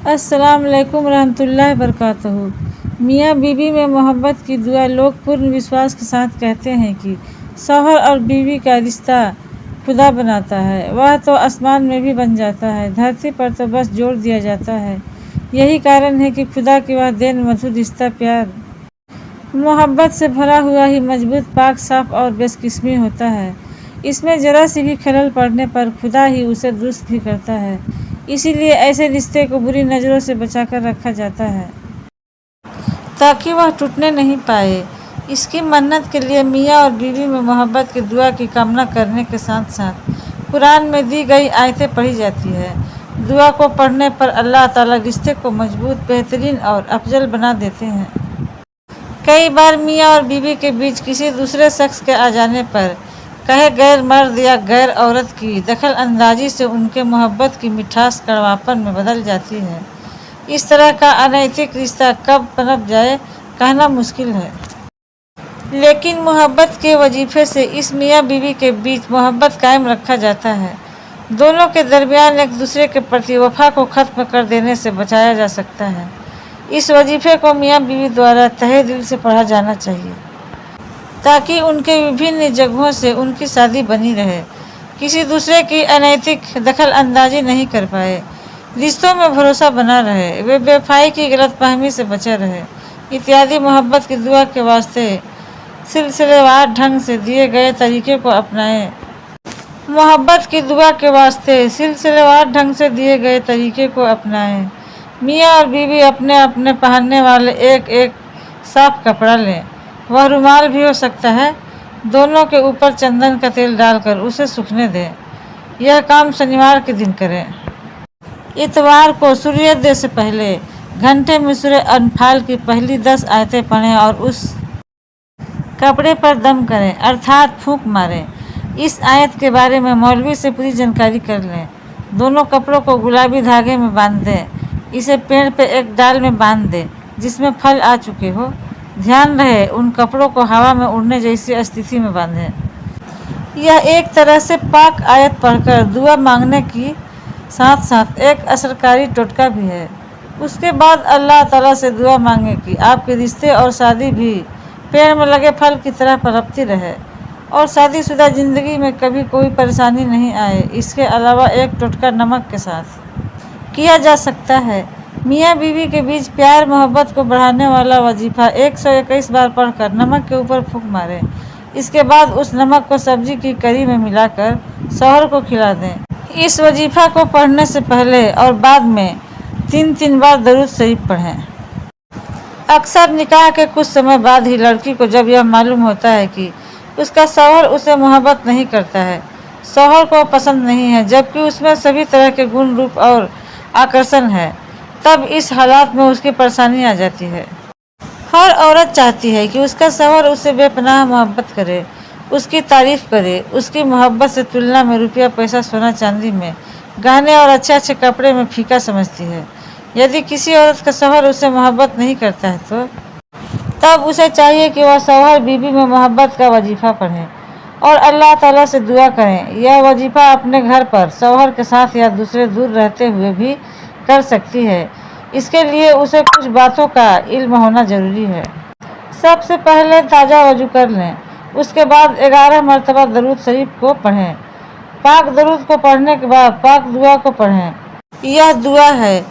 السلام علیکم ورحمۃ اللہ وبرکاتہ۔ میاں بیوی میں محبت کی دعا لوگ پورن وشواس کے ساتھ کہتے ہیں کہ شوہر اور بیوی کا رشتہ خدا بناتا ہے، وہ تو آسمان میں بھی بن جاتا ہے، دھرتی پر تو بس جوڑ دیا جاتا ہے۔ یہی کارن ہے کہ خدا کی وہ دین مدھر رشتہ پیار محبت سے بھرا ہوا ہی مضبوط، پاک، صاف اور بے قسمی ہوتا ہے۔ اس میں ذرا سی بھی خلل پڑنے پر خدا ہی اسے درست بھی کرتا ہے۔ اسی لیے ایسے رشتے کو بری نظروں سے بچا کر رکھا جاتا ہے تاکہ وہ ٹوٹنے نہیں پائے۔ اس کی منت کے لیے میاں اور بیوی میں محبت کی دعا کی کامنا کرنے کے ساتھ ساتھ قرآن میں دی گئی آیتیں پڑھی جاتی ہیں۔ دعا کو پڑھنے پر اللہ تعالیٰ رشتے کو مضبوط، بہترین اور افضل بنا دیتے ہیں۔ کئی بار میاں اور بیوی کے بیچ کسی دوسرے شخص کے آ جانے پر، کہیں غیر مرد یا غیر عورت کی دخل اندازی سے ان کے محبت کی مٹھاس کڑواپن میں بدل جاتی ہے۔ اس طرح کا انیتک رشتہ کب پنپ جائے کہنا مشکل ہے۔ لیکن محبت کے وظیفے سے اس میاں بیوی کے بیچ محبت قائم رکھا جاتا ہے۔ دونوں کے درمیان ایک دوسرے کے پرتی وفا کو ختم کر دینے سے بچایا جا سکتا ہے۔ اس وظیفے کو میاں بیوی دوارا تہہ دل سے پڑھا جانا چاہیے تاکہ ان کے وبھن جگہوں سے ان کی شادی بنی رہے، کسی دوسرے کی انیتک دخل اندازی نہیں کر پائے، رشتوں میں بھروسہ بنا رہے، وہ بے وفائی کی غلط فہمی سے بچے رہے اتیادی۔ محبت کی دعا کے واسطے سلسلے وار ڈھنگ سے دیے گئے طریقے کو اپنائیں۔ محبت کی دعا کے واسطے سلسلے وار ڈھنگ سے دیے گئے طریقے کو اپنائیں۔ میاں اور بیوی اپنے اپنے پہننے والے ایک ایک صاف کپڑا لیں، وہ رومال بھی ہو سکتا ہے، دونوں کے اوپر چندن کا تیل ڈال کر اسے سوکھنے دیں۔ یہ کام شنیوار کے دن کریں۔ اتوار کو سوریودے سے پہلے گھنٹے میں سورہ انفال کی پہلی 10 آیتیں پڑھیں اور اس کپڑے پر دم کریں، ارتھات پھونک ماریں۔ اس آیت کے بارے میں مولوی سے پوری جانکاری کر لیں۔ دونوں کپڑوں کو گلابی دھاگے میں باندھ دیں، اسے پیڑ پہ ایک ڈال میں باندھ دیں جس میں پھل آ چکے ہو۔ دھیان رہے ان کپڑوں کو ہوا میں اڑنے جیسی استھتی میں باندھیں۔ یہ ایک طرح سے پاک آیت پڑھ کر دعا مانگنے کی ساتھ ساتھ ایک اثرکاری ٹوٹکا بھی ہے۔ اس کے بعد اللہ تعالیٰ سے دعا مانگیں کہ آپ کے رشتے اور شادی بھی پیڑ میں لگے پھل کی طرح پنپتی رہے اور شادی شدہ زندگی میں کبھی کوئی پریشانی نہیں آئے۔ اس کے علاوہ ایک ٹوٹکا نمک کے ساتھ کیا جا سکتا ہے۔ میاں بیوی کے بیچ پیار محبت کو بڑھانے والا وظیفہ 121 بار پڑھ کر نمک کے اوپر پھونک ماریں۔ اس کے بعد اس نمک کو سبزی کی کری میں ملا کر شوہر کو کھلا دیں۔ اس وظیفہ کو پڑھنے سے پہلے اور بعد میں 3 بار درود شریف پڑھیں۔ اکثر نکاح کے کچھ سمے بعد ہی لڑکی کو جب یہ معلوم ہوتا ہے کہ اس کا شوہر اسے محبت نہیں کرتا ہے، شوہر کو پسند نہیں ہے، جبکہ اس میں سبھی طرح کے گن، روپ اور آکرشن ہے، تب اس حالات میں اس کی پریشانی آ جاتی ہے۔ ہر عورت چاہتی ہے کہ اس کا شوہر اس سے بے پناہ محبت کرے، اس کی تعریف کرے، اس کی محبت سے تلنا میں روپیہ پیسہ، سونا چاندی میں، گہنے اور اچھے اچھے کپڑے میں پھیکا سمجھتی ہے۔ یدی کسی عورت کا شوہر اس سے محبت نہیں کرتا ہے تو تب اسے چاہیے کہ وہ شوہر بیوی میں محبت کا وظیفہ پڑھیں اور اللہ تعالیٰ سے دعا کریں۔ یہ وظیفہ اپنے گھر پر شوہر کے ساتھ یا دوسرے دور رہتے ہوئے بھی کر سکتی ہے۔ اس کے لیے اسے کچھ باتوں کا علم ہونا ضروری ہے۔ سب سے پہلے تازہ وضو کر لیں، اس کے بعد 11 مرتبہ درود شریف کو پڑھیں۔ پاک درود کو پڑھنے کے بعد پاک دعا کو پڑھیں۔ یہ دعا ہے: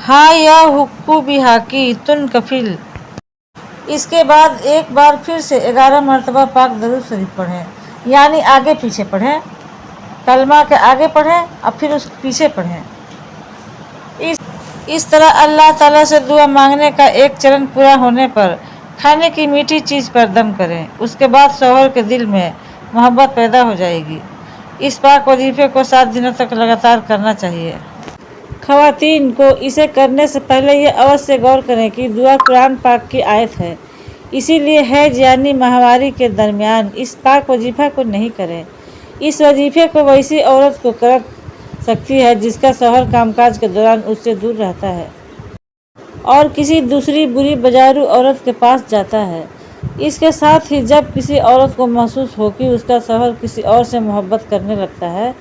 ہاں یا حقو بحاکی تن کفیل۔ اس کے بعد ایک بار پھر سے 11 مرتبہ پاک درود شریف پڑھیں، یعنی آگے پیچھے پڑھیں، کلمہ کے آگے پڑھیں اور پھر اس کے پیچھے پڑھیں۔ اس طرح اللہ تعالیٰ سے دعا مانگنے کا ایک چرن پورا ہونے پر کھانے کی میٹھی چیز پر دم کریں۔ اس کے بعد شوہر کے دل میں محبت پیدا ہو جائے گی۔ اس پاک وظیفے کو 7 دنوں تک لگاتار کرنا چاہیے۔ خواتین کو اسے کرنے سے پہلے یہ اوشیہ غور کریں کہ دعا قرآن پاک کی آیت ہے، اسی لیے حیض یعنی ماہواری کے درمیان اس پاک وظیفہ کو نہیں کریں۔ اس وظیفے کو ویسی عورت کو کر سکتی ہے جس کا شوہر کام کاج کے دوران اس سے دور رہتا ہے اور کسی دوسری بری بجارو عورت کے پاس جاتا ہے۔ اس کے ساتھ ہی جب کسی عورت کو محسوس ہو کہ اس کا شوہر کسی اور سے محبت کرنے لگتا ہے،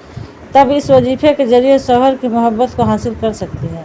تب اس وظیفے کے ذریعے شوہر کی محبت کو حاصل کر سکتی ہے۔